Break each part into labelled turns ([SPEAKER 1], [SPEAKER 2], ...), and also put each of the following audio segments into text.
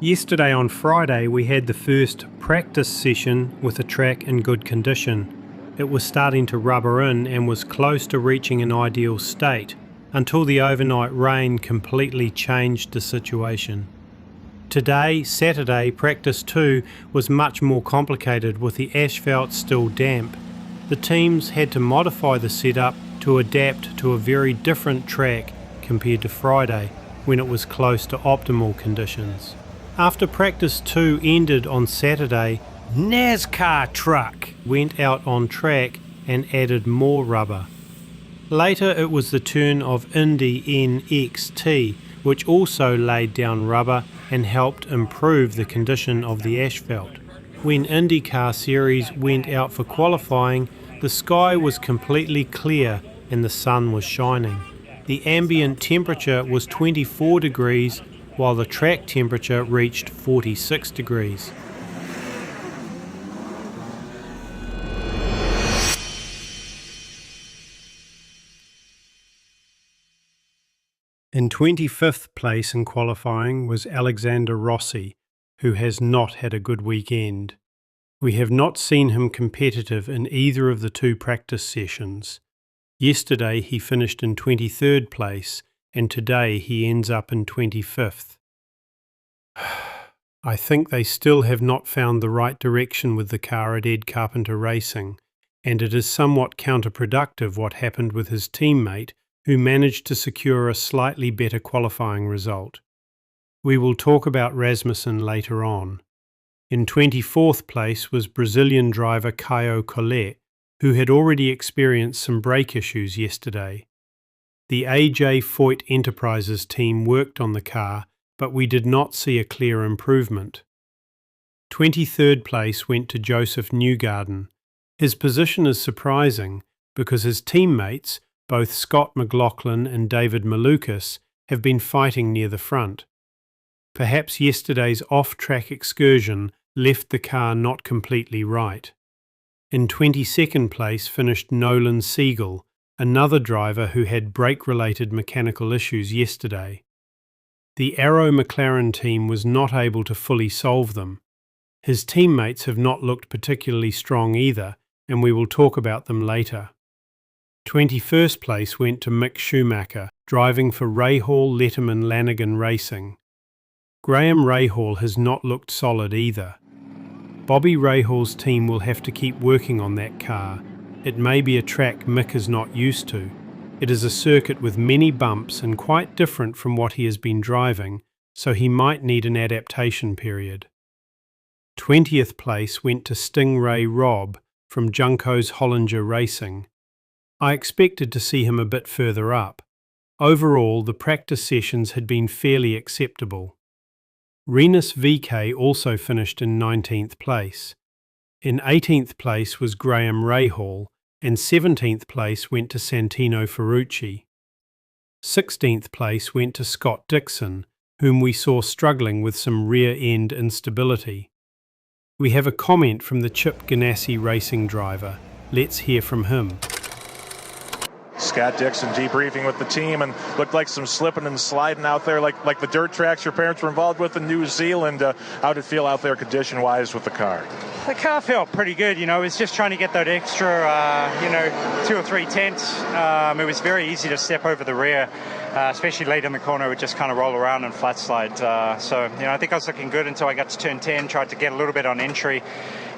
[SPEAKER 1] Yesterday on Friday we had the first practice session with the track in good condition. It was starting to rubber in and was close to reaching an ideal state until the overnight rain completely changed the situation. Today, Saturday, practice 2 was much more complicated with the asphalt still damp. The teams had to modify the setup to adapt to a very different track compared to Friday when it was close to optimal conditions. After practice 2 ended on Saturday, NASCAR truck went out on track and added more rubber. Later it was the turn of Indy NXT, which also laid down rubber and helped improve the condition of the asphalt. When IndyCar Series went out for qualifying, the sky was completely clear and the sun was shining. The ambient temperature was 24 degrees while the track temperature reached 46 degrees. In 25th place in qualifying was Alexander Rossi, who has not had a good weekend. We have not seen him competitive in either of the two practice sessions. Yesterday he finished in 23rd place, and today he ends up in 25th. I think they still have not found the right direction with the car at Ed Carpenter Racing, and it is somewhat counterproductive what happened with his teammate, who managed to secure a slightly better qualifying result. We will talk about Rasmussen later on. In 24th place was Brazilian driver Caio Collet, who had already experienced some brake issues yesterday. The AJ Foyt Enterprises team worked on the car, but we did not see a clear improvement. 23rd place went to Joseph Newgarden. His position is surprising because his teammates, both Scott McLaughlin and David Malukas, have been fighting near the front. Perhaps yesterday's off-track excursion left the car not completely right. In 22nd place finished Nolan Siegel, another driver who had brake-related mechanical issues yesterday. The Arrow McLaren team was not able to fully solve them. His teammates have not looked particularly strong either, and we will talk about them later. 21st place went to Mick Schumacher, driving for Rahal Letterman Lanigan Racing. Graham Rahal has not looked solid either. Bobby Rahal's team will have to keep working on that car. It may be a track Mick is not used to. It is a circuit with many bumps and quite different from what he has been driving, so he might need an adaptation period. 20th place went to Stingray Robb from Junko's Hollinger Racing. I expected to see him a bit further up. Overall, the practice sessions had been fairly acceptable. Renus VK also finished in 19th place. In 18th place was Graham Rahal, and 17th place went to Santino Ferrucci. 16th place went to Scott Dixon, whom we saw struggling with some rear-end instability. We have a comment from the Chip Ganassi racing driver. Let's hear from him.
[SPEAKER 2] Scott Dixon debriefing with the team, and looked like some slipping and sliding out there like the dirt tracks your parents were involved with in New Zealand. How did it feel out there condition-wise with the car?
[SPEAKER 3] The car felt pretty good, it was just trying to get that extra, 2 or 3 tenths. It was very easy to step over the rear, especially late in the corner. It would just kind of roll around and flat slide. I think I was looking good until I got to turn 10, tried to get a little bit on entry,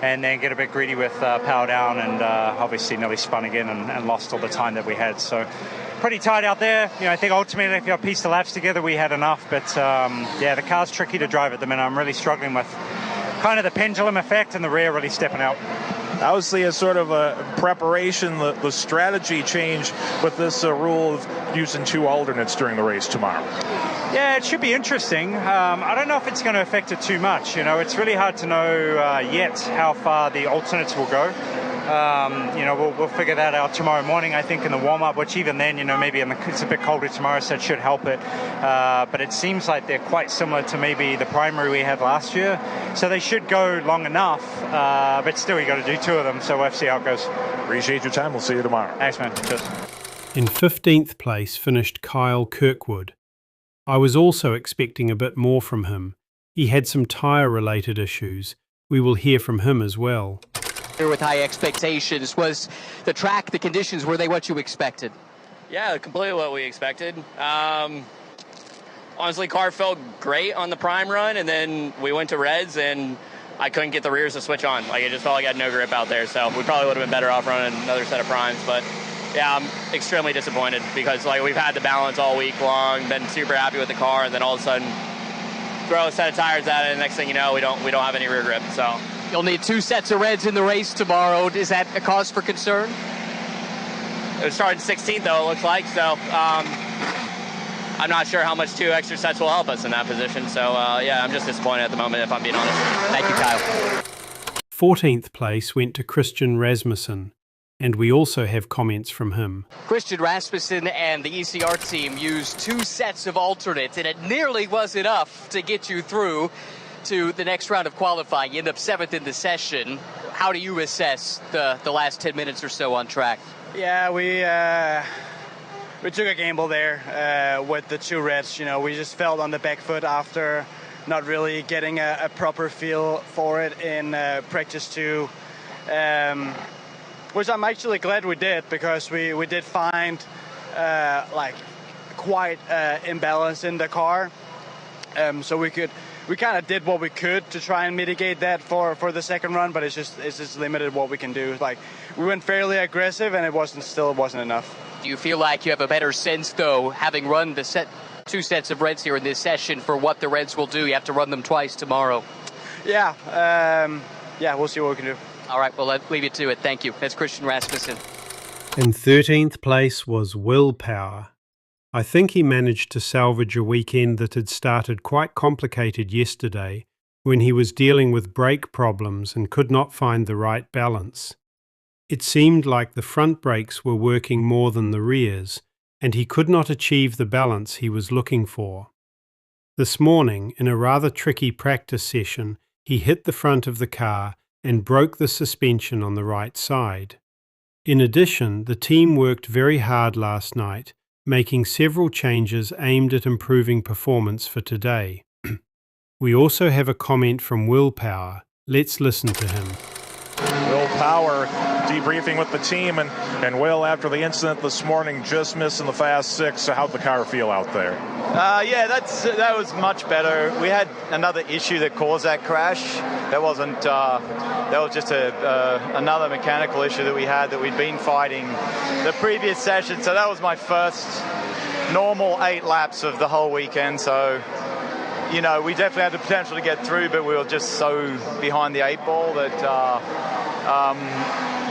[SPEAKER 3] and then get a bit greedy with power down, and obviously nearly spun again and lost all the time that we had. So pretty tight out there. I think ultimately if you piece the laps together, we had enough. But the car's tricky to drive at the minute. I'm really struggling with kind of the pendulum effect and the rear really stepping out.
[SPEAKER 2] Obviously, as sort of a preparation, the strategy change with this rule of using 2 alternates during the race tomorrow.
[SPEAKER 3] Yeah, it should be interesting. I don't know if it's going to affect it too much. It's really hard to know yet how far the alternates will go. We'll figure that out tomorrow morning, I think, in the warm-up, which even then, maybe it's a bit colder tomorrow, so it should help it. But it seems like they're quite similar to maybe the primary we had last year. So they should go long enough, but still you got to do 2 of them, so we'll have to see how it goes.
[SPEAKER 2] Appreciate your time. We'll see you tomorrow.
[SPEAKER 3] Thanks, man. Cheers.
[SPEAKER 1] In 15th place finished Kyle Kirkwood. I was also expecting a bit more from him. He had some tyre-related issues. We will hear from him as well.
[SPEAKER 4] With high expectations, was the track, the conditions, were they what you expected?
[SPEAKER 5] Yeah, completely what we expected. Honestly, car felt great on the prime run, and then we went to reds, and I couldn't get the rears to switch on. Like, it just felt like I had no grip out there, so we probably would have been better off running another set of primes. But yeah, I'm extremely disappointed because like we've had the balance all week long, been super happy with the car, and then all of a sudden throw a set of tires at it, and next thing you know, we don't have any rear grip. So
[SPEAKER 4] you'll need 2 sets of reds in the race tomorrow. Is that a cause for concern?
[SPEAKER 5] It was starting 16th, though, it looks like. So I'm not sure how much 2 extra sets will help us in that position. So, yeah, I'm just disappointed at the moment, if I'm being honest.
[SPEAKER 4] Thank you, Kyle.
[SPEAKER 1] 14th place went to Christian Rasmussen, and we also have comments from him.
[SPEAKER 4] Christian Rasmussen and the ECR team used 2 sets of alternates, and it nearly was enough to get you through to the next round of qualifying. You end up 7th in the session. How do you assess the last 10 minutes or so on track?
[SPEAKER 6] Yeah, we took a gamble there with the 2 reds. You know, we just felt on the back foot after not really getting a proper feel for it in practice 2, which I'm actually glad we did, because we did find like quite imbalance in the car. So we kind of did what we could to try and mitigate that for the second run, but it's just limited what we can do. Like, we went fairly aggressive, and it wasn't enough.
[SPEAKER 4] Do you feel like you have a better sense, though, having run the 2 sets of reds here in this session, for what the reds will do? You have to run them twice tomorrow.
[SPEAKER 6] Yeah, we'll see what we can do.
[SPEAKER 4] All right, well, I'll leave you to it. Thank you. That's Christian Rasmussen.
[SPEAKER 1] In 13th place was Will Power. I think he managed to salvage a weekend that had started quite complicated yesterday, when he was dealing with brake problems and could not find the right balance. It seemed like the front brakes were working more than the rears, and he could not achieve the balance he was looking for. This morning, in a rather tricky practice session, he hit the front of the car and broke the suspension on the right side. In addition, the team worked very hard last night, making several changes aimed at improving performance for today. We also have a comment from Will Power. Let's listen to him.
[SPEAKER 2] Will Power debriefing with the team, and Will, after the incident this morning, just missing the Fast 6, so how'd the car feel out there?
[SPEAKER 7] Yeah, that was much better. We had another issue that caused that crash. That wasn't. That was just another mechanical issue that we had that we'd been fighting the previous session. So that was my first normal 8 laps of the whole weekend. So, you know, we definitely had the potential to get through, but we were just so behind the 8 ball that,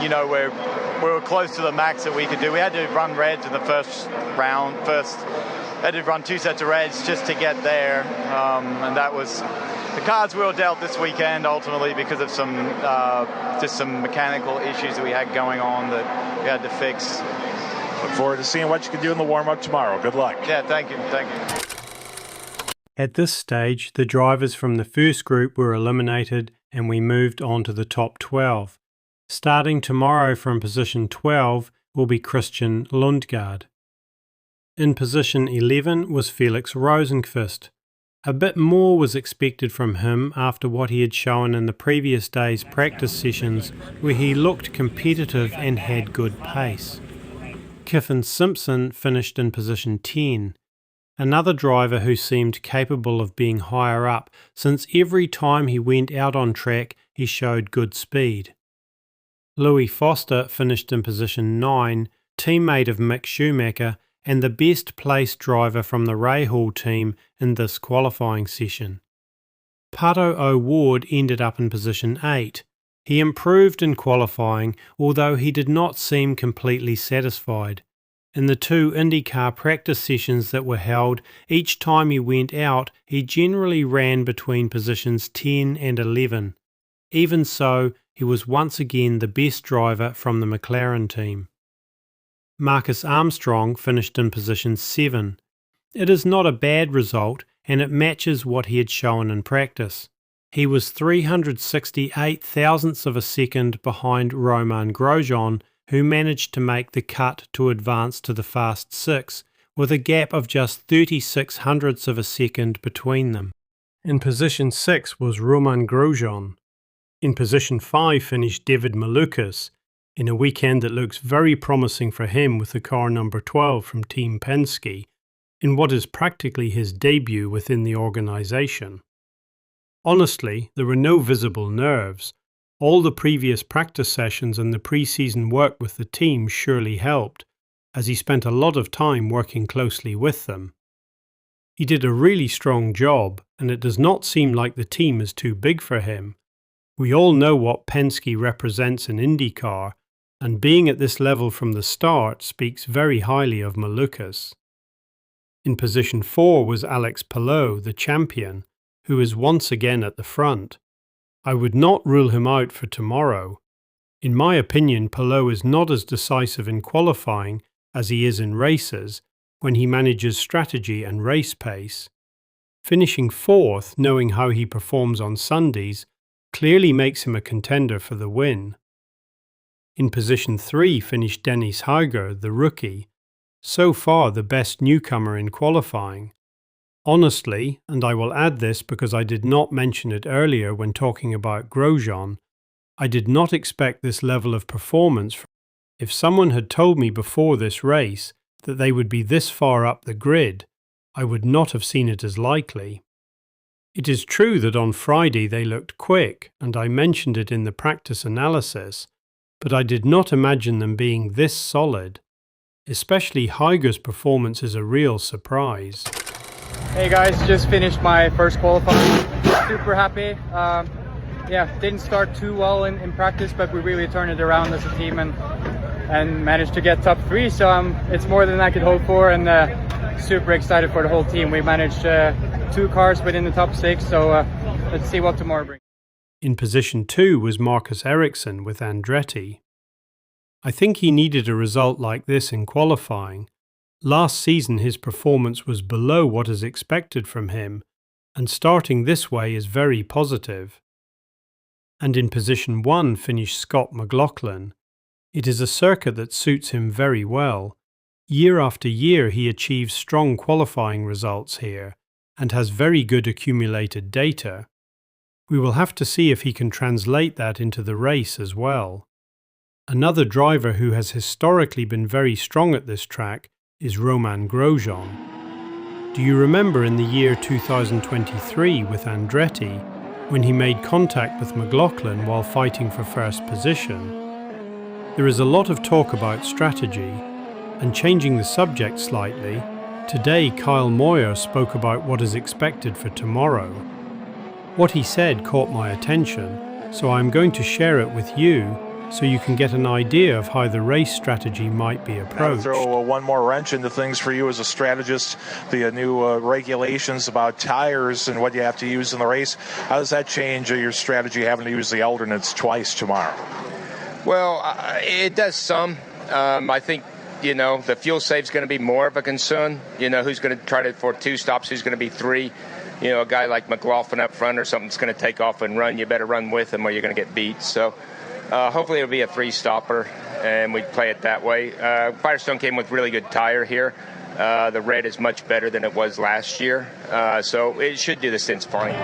[SPEAKER 7] you know, we were close to the max that we could do. We had to run reds in the first round. Had to run 2 sets of reds just to get there, and that was the cards we were dealt this weekend, ultimately, because of some just some mechanical issues that we had going on that we had to fix.
[SPEAKER 2] Look forward to seeing what you can do in the warm-up tomorrow. Good luck.
[SPEAKER 7] Yeah, thank you.
[SPEAKER 1] At this stage, the drivers from the first group were eliminated, and we moved on to the top 12. Starting tomorrow from position 12 will be Christian Lundgaard. In position 11 was Felix Rosenqvist. A bit more was expected from him after what he had shown in the previous day's practice sessions, where he looked competitive and had good pace. Kyffin Simpson finished in position 10, another driver who seemed capable of being higher up, since every time he went out on track he showed good speed. Louis Foster finished in position 9, teammate of Mick Schumacher, and the best placed driver from the Rahal team in this qualifying session. Pato O'Ward ended up in position 8. He improved in qualifying, although he did not seem completely satisfied. In the 2 IndyCar practice sessions that were held, each time he went out, he generally ran between positions 10 and 11. Even so, he was once again the best driver from the McLaren team. Marcus Armstrong finished in position 7. It is not a bad result, and it matches what he had shown in practice. He was 368 thousandths of a second behind Romain Grosjean, who managed to make the cut to advance to the Fast 6, with a gap of just 36 hundredths of a second between them. In position 6 was Romain Grosjean. In position 5 finished David Malukas, in a weekend that looks very promising for him with the car number 12 from Team Penske, in what is practically his debut within the organisation. Honestly, there were no visible nerves. All the previous practice sessions and the pre-season work with the team surely helped, as he spent a lot of time working closely with them. He did a really strong job, and it does not seem like the team is too big for him. We all know what Penske represents in IndyCar, and being at this level from the start speaks very highly of Malukas. In position 4 was Alex Palou, the champion, who is once again at the front. I would not rule him out for tomorrow. In my opinion, Palou is not as decisive in qualifying as he is in races when he manages strategy and race pace. Finishing 4th, knowing how he performs on Sundays, clearly makes him a contender for the win. In position 3 finished Dennis Hauger, the rookie, so far the best newcomer in qualifying. Honestly, and I will add this because I did not mention it earlier when talking about Grosjean, I did not expect this level of performance. If someone had told me before this race that they would be this far up the grid, I would not have seen it as likely. It is true that on Friday they looked quick, and I mentioned it in the practice analysis, but I did not imagine them being this solid. Especially Hauger's performance is a real surprise.
[SPEAKER 8] Hey guys, just finished my first qualifying. Super happy. Didn't start too well in practice, but we really turned it around as a team and managed to get top 3. So it's more than I could hope for, and super excited for the whole team. We managed 2 cars within the top 6, so let's see what tomorrow brings.
[SPEAKER 1] In position 2 was Marcus Ericsson with Andretti. I think he needed a result like this in qualifying. Last season his performance was below what is expected from him, and starting this way is very positive. And in position 1 finished Scott McLaughlin. It is a circuit that suits him very well. Year after year he achieves strong qualifying results here, and has very good accumulated data. We will have to see if he can translate that into the race as well. Another driver who has historically been very strong at this track is Romain Grosjean. Do you remember in the year 2023 with Andretti, when he made contact with McLaughlin while fighting for first position? There is a lot of talk about strategy, and changing the subject slightly, today Kyle Moyer spoke about what is expected for tomorrow. What he said caught my attention, so I am going to share it with you so you can get an idea of how the race strategy might be approached.
[SPEAKER 2] I'll throw one more wrench into things for you as a strategist, the new regulations about tires and what you have to use in the race. How does that change your strategy having to use the alternates twice tomorrow?
[SPEAKER 9] Well, it does some. I think, the fuel save is going to be more of a concern. Who's going to try to, for 2 stops, who's going to be 3? A guy like McLaughlin up front or something's going to take off and run. You better run with him or you're going to get beat. So hopefully it'll be a 3-stopper, and we play it that way. Firestone came with really good tire here. The red is much better than it was last year, so it should do the stints fine.